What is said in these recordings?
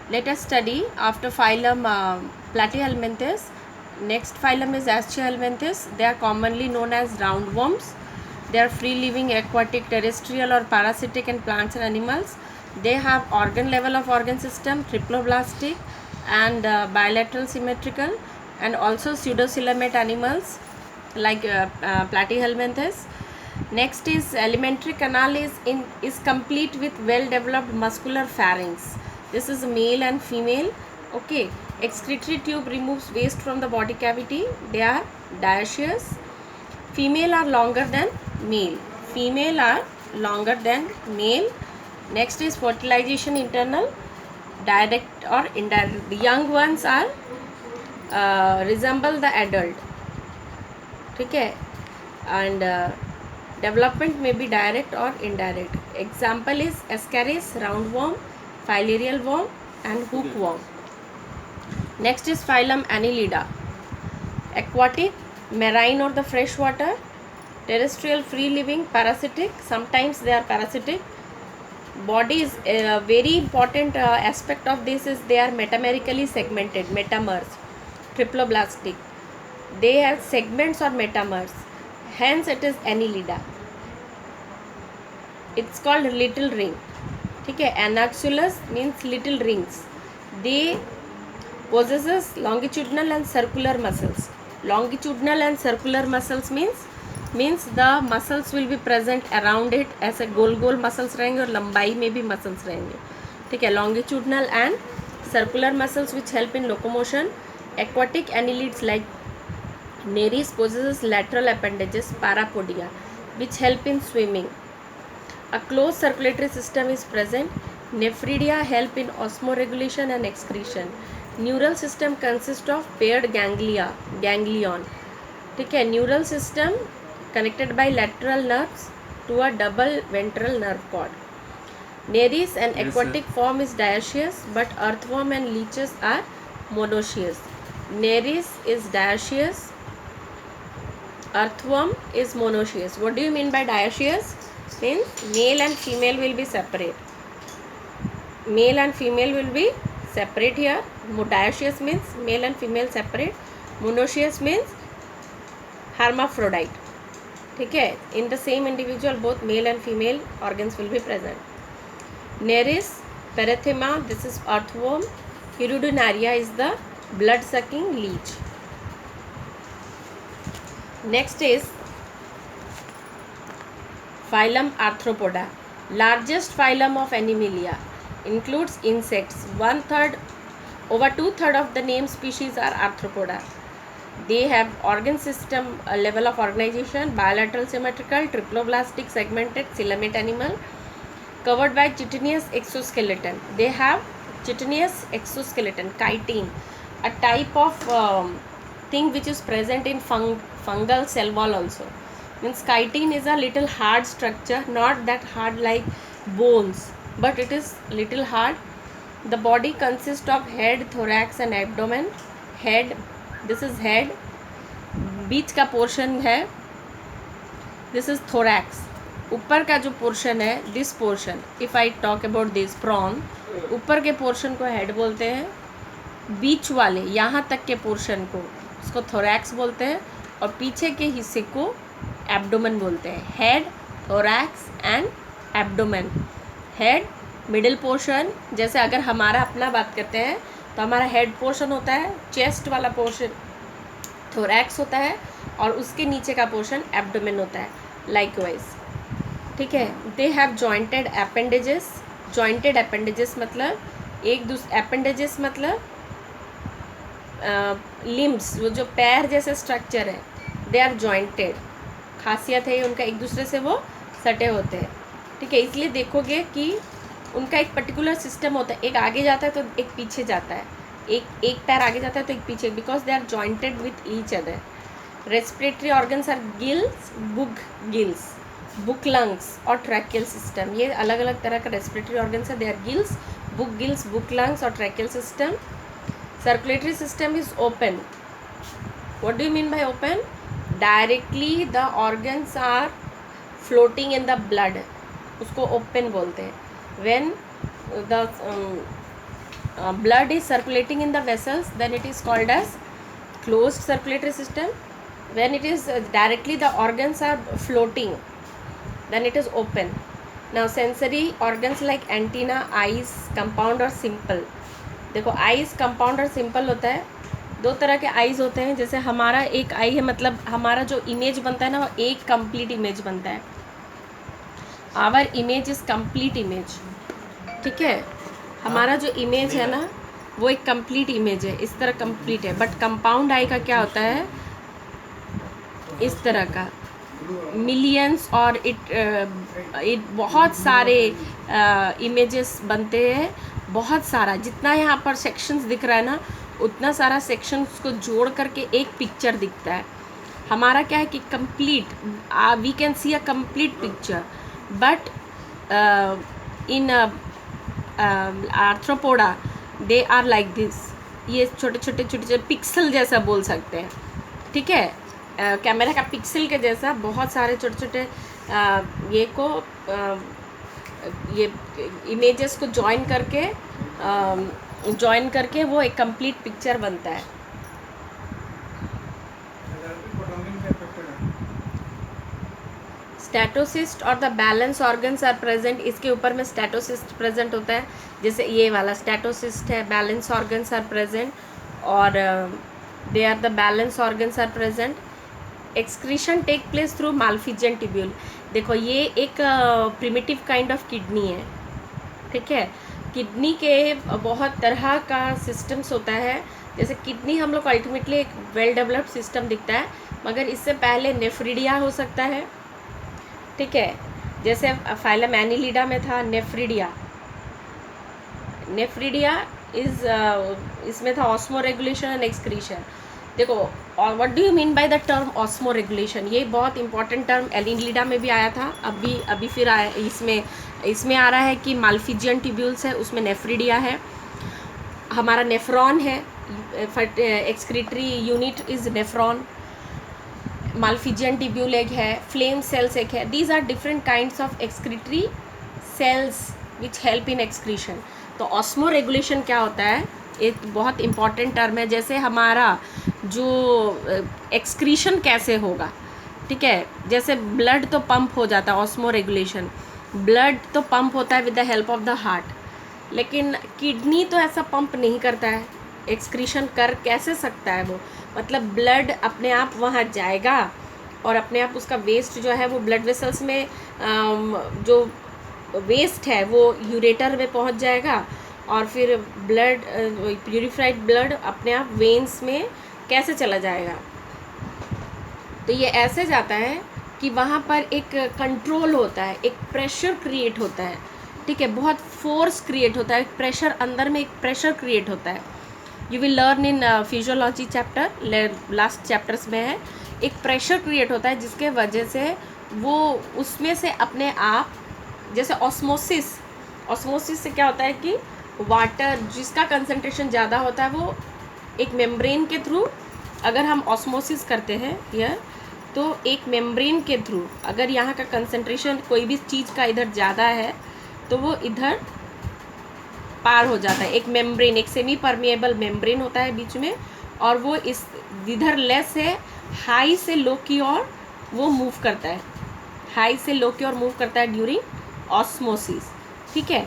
Let us study after phylum Platyhelminthes. Next phylum is Aschelminthes. They are commonly known as roundworms. They are free living aquatic, terrestrial or parasitic in plants and animals. They have organ level of organ system, triploblastic and bilateral symmetrical, and also pseudocoelomate animals like Platyhelminthes. Next is alimentary canal is complete with well developed muscular pharynx. This is male and female. Okay. Excretory tube removes waste from the body cavity. They are dioecious. Female are longer than male. Female are longer than male. Next is fertilization internal, direct or indirect. The young ones are resemble the adult. ठीक है. And development may be direct or indirect. Example is Ascaris, roundworm, filarial worm and hookworm. Next is phylum Annelida. Aquatic, marine or the freshwater, terrestrial, free living, parasitic. Sometimes they are parasitic. Body is a very important aspect of this is they are metamerically segmented, metamers, triploblastic. They have segments or metamers. Hence it is Annelida. It's called little ring. ठीक है. Anaxylus means little rings. They possesses longitudinal and circular muscles. Longitudinal and circular muscles means the muscles will be present around it. ऐसे गोल गोल muscles रहेंगे और लंबाई में भी muscles रहेंगे. ठीक है. Longitudinal and circular muscles which help in locomotion. Aquatic annelids like Nereis possesses lateral appendages, parapodia, which help in swimming. A closed circulatory system is present. Nephridia help in osmoregulation and excretion. Neural system consists of paired ganglion. ठीक है. Neural system connected by lateral nerves to a double ventral nerve cord. Nereis, an aquatic form, is dioecious, but earthworm and leeches are monoecious. Nereis is dioecious. Earthworm is monoecious. What do you mean by dioecious? Means male and female will be separate. Male and female will be separate here. Dioecious means male and female separate. Monoecious means hermaphrodite. ठीक है. In the same individual both male and female organs will be present. Nereis, Parathema, this is earthworm. Hirudinaria is the blood sucking leech. Next is phylum Arthropoda. Largest phylum of Animalia. Includes insects. Over 2/3 of the named species are arthropoda. They have organ system level of organization, bilateral symmetrical, triploblastic segmented coelomate animal, covered by chitinous exoskeleton. They have chitinous exoskeleton, chitin, a type of thing which is present in fungal cell wall also. Means chitin is a little hard structure, not that hard like bones, but it is little hard. The body consists of head, thorax and abdomen. Head, this is head. बीच का portion है, this is thorax. ऊपर का जो portion है, this portion, if I talk about this prawn, ऊपर के portion को head बोलते हैं. बीच वाले यहाँ तक के पोर्शन को उसको thorax बोलते हैं और पीछे के हिस्से को एब्डोमेन बोलते हैं. Head, thorax and abdomen. Head, middle portion. जैसे अगर हमारा अपना बात करते हैं तो हमारा हेड पोर्शन होता है, चेस्ट वाला पोर्शन thorax होता है और उसके नीचे का पोर्शन एब्डोमेन होता है. लाइकवाइज. ठीक है. They have jointed appendages. Jointed appendages मतलब एपेंडेजेस मतलब लिम्स, वो जो पैर जैसे स्ट्रक्चर है, दे आर जॉइंटेड. खासियत है उनका, एक दूसरे से वो सटे होते हैं. ठीक है. इसलिए देखोगे कि उनका एक पर्टिकुलर सिस्टम होता है. एक आगे जाता है तो एक पीछे जाता है, एक पैर आगे जाता है तो एक पीछे, because they are jointed with each other. Respiratory organs are gills, book lungs और ट्रैकियल सिस्टम. ये अलग अलग तरह का रेस्पिरेटरी ऑर्गन्स है. They are gills, book lungs और tracheal system. Circulatory system is open. What do you mean by open? Directly the organs are floating in the blood, उसको open बोलते हैं. When the blood is circulating in the vessels, then it is called as closed circulatory system. When it is directly the organs are floating, then it is open. Now sensory organs like antenna, eyes, compound और simple. देखो eyes compound और simple होता है, दो तरह के eyes होते हैं. जैसे हमारा एक आई है, मतलब हमारा जो इमेज बनता है ना वो एक कंप्लीट इमेज बनता है. Our image is complete image. ठीक है, हमारा जो इमेज है ना वो एक कंप्लीट इमेज है, इस तरह कंप्लीट है. बट कंपाउंड आई का क्या होता है, इस तरह का मिलियंस और इट बहुत सारे इमेजेस बनते हैं. बहुत सारा, जितना यहाँ पर सेक्शंस दिख रहा है ना उतना सारा सेक्शंस को जोड़ करके एक पिक्चर दिखता है. हमारा क्या है कि complete, we can see a complete picture. But in arthropoda they are like this. ये छोटे छोटे पिक्सल जैसा बोल सकते हैं. ठीक है, कैमरा का पिक्सल के जैसा बहुत सारे छोटे छोटे ये इमेजेस को जॉइन करके वो एक कंप्लीट पिक्चर बनता है. स्टैटोसिस्ट और the balance organs are present. इसके ऊपर में स्टैटोसिस्ट प्रेजेंट होता है. जैसे ये वाला स्टैटोसिस्ट है, बैलेंस ऑर्गन्स आर प्रेजेंट और they are the balance organs are present. Excretion take place through malpighian tubule. देखो ये एक प्रिमिटिव काइंड ऑफ किडनी है. ठीक है, किडनी के बहुत तरह का सिस्टम्स होता है. जैसे किडनी हम लोग को अल्टीमेटली एक वेल डेवलप्ड सिस्टम दिखता है, मगर इससे पहले नेफ्रिडिया हो सकता है. ठीक है, जैसे फाइलम एनिलिडा में था नेफ्रिडिया. इसमें था ऑस्मो रेगुलेशन एंड एक्सक्रीशन. देखो, और what do you mean by the term osmo regulation? ये बहुत इंपॉर्टेंट टर्म एनिलिडा में भी आया था, अभी फिर आया. इसमें आ रहा है कि माल्फिजियन ट्यूब्यूल्स है, उसमें नेफ्रिडिया है. हमारा नेफ्रॉन है, excretory unit is nephron. Malpighian tubule एक है, फ्लेम सेल्स एक है. These are different kinds of excretory cells which help in excretion. तो ऑस्मो रेगुलेशन क्या होता है, एक बहुत इंपॉर्टेंट टर्म है. जैसे हमारा जो एक्सक्रीशन कैसे होगा, ठीक है, जैसे ब्लड तो पंप हो जाता है, ऑस्मो रेगुलेशन, ब्लड तो पंप होता है with the help of the heart. लेकिन किडनी तो ऐसा पंप नहीं करता है. एक्सक्रीशन कर कैसे सकता है वो? मतलब ब्लड अपने आप वहाँ जाएगा और अपने आप उसका वेस्ट जो है वो ब्लड वेसल्स में जो वेस्ट है वो यूरेटर में पहुँच जाएगा और फिर ब्लड प्यूरिफाइड ब्लड अपने आप वेन्स में कैसे चला जाएगा. तो ये ऐसे जाता है कि वहाँ पर एक कंट्रोल होता है, एक प्रेशर क्रिएट होता है. ठीक है, बहुत फोर्स क्रिएट होता है, प्रेशर अंदर में एक प्रेशर क्रिएट होता है. You will learn in physiology chapter, last chapters में है. एक प्रेशर क्रिएट होता है जिसके वजह से वो उसमें से अपने आप, जैसे ऑस्मोसिस से क्या होता है कि वाटर जिसका कंसंट्रेशन ज़्यादा होता है वो एक मेम्ब्रेन के थ्रू, अगर हम ऑस्मोसिस करते हैं हियर, तो एक मेम्ब्रेन के थ्रू अगर यहाँ का कंसंट्रेशन कोई भी चीज़ का इधर ज़्यादा है तो वो इधर पार हो जाता है. एक मेम्ब्रेन, एक सेमी परमिएबल मेम्ब्रेन होता है बीच में, और वो इस इधर लेस है, हाई से लो की ओर वो मूव करता है, हाई से लो की ओर मूव करता है ड्यूरिंग ऑस्मोसिस. ठीक है,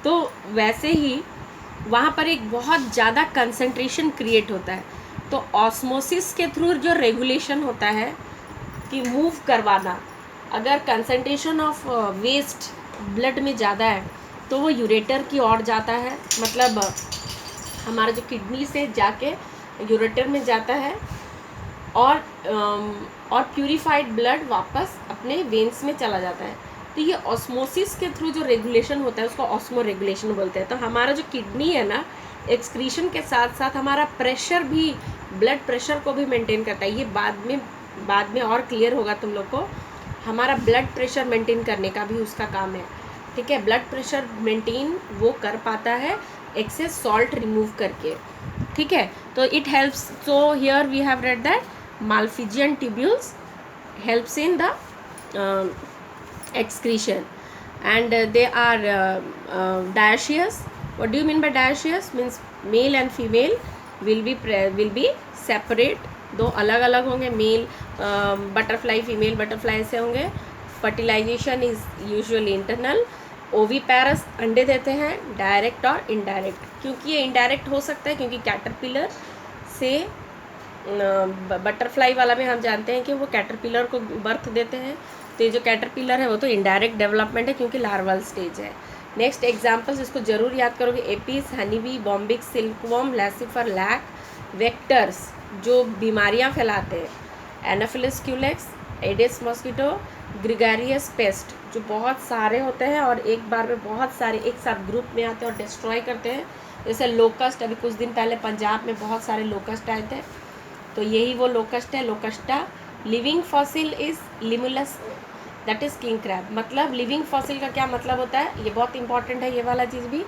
तो वैसे ही वहाँ पर एक बहुत ज़्यादा कंसंट्रेशन क्रिएट होता है. तो ऑस्मोसिस के थ्रू जो रेगुलेशन होता है कि मूव करवाना, अगर कंसंट्रेशन ऑफ वेस्ट ब्लड में ज़्यादा है तो वो यूरेटर की ओर जाता है. मतलब हमारा जो किडनी से जाके यूरेटर में जाता है और प्यूरिफाइड ब्लड वापस अपने वेन्स में चला जाता है. तो ये ऑस्मोसिस के थ्रू जो रेगुलेशन होता है उसको ऑस्मो रेगुलेशन बोलते हैं. तो हमारा जो किडनी है ना, एक्सक्रीशन के साथ साथ हमारा प्रेशर भी, ब्लड प्रेशर को भी मेंटेन करता है. ये बाद में और क्लियर होगा तुम लोग को. हमारा ब्लड प्रेशर मेंटेन करने का भी उसका काम है. ठीक है, ब्लड प्रेशर मेंटेन वो कर पाता है एक्सेस सॉल्ट रिमूव करके. ठीक है, तो it helps. So here we have read that malpighian tubules helps in the excretion and they are dioecious what do you mean by dioecious? Means male and female will be separate, दो अलग अलग होंगे, mail butterfly female butterfly ऐसे होंगे। Fertilisation is usually internal. Oviparous अंडे देते हैं, direct और इनडायरेक्ट। क्योंकि ये इनडायरेक्ट हो सकता है क्योंकि कैटरपिलर से बटरफ्लाई वाला में हम जानते हैं कि वो कैटरपिलर को बर्थ देते हैं, तो ये जो कैटरपिलर है वो तो इनडायरेक्ट डेवलपमेंट है क्योंकि लार्वल स्टेज है। नेक्स्ट एग्जाम्पल्स इसको जरूर याद करोगे, Apis, honeybee, bombyx silkworm, laccifer, lac. Vectors जो बीमारियां फैलाते हैं, anopheles culex, aedes mosquito, gregarious pest जो बहुत सारे होते हैं और एक बार में बहुत सारे एक साथ ग्रुप में आते हैं और डिस्ट्रॉय करते हैं, जैसे लोकस्ट। अभी कुछ दिन पहले पंजाब में बहुत सारे लोकस्ट आए थे, तो यही वो लोकस्ट है, लोकस्टा। Living fossil is Limulus, that is king crab. मतलब लिविंग फॉसिल का क्या मतलब होता है, ये बहुत इंपॉर्टेंट है ये वाला चीज़ भी,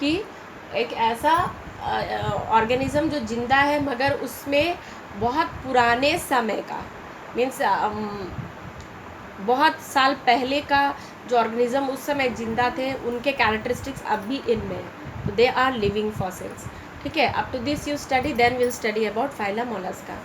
कि एक ऐसा ऑर्गेनिज्म जो जिंदा है मगर उसमें बहुत पुराने समय का, मीन्स बहुत साल पहले का जो ऑर्गेनिज्म उस समय जिंदा थे उनके कैरेक्टरिस्टिक्स अब भी इनमें है, तो दे आर लिविंग फॉसिल्स। ठीक है, up to this you study, then will study about phylum Mollusca.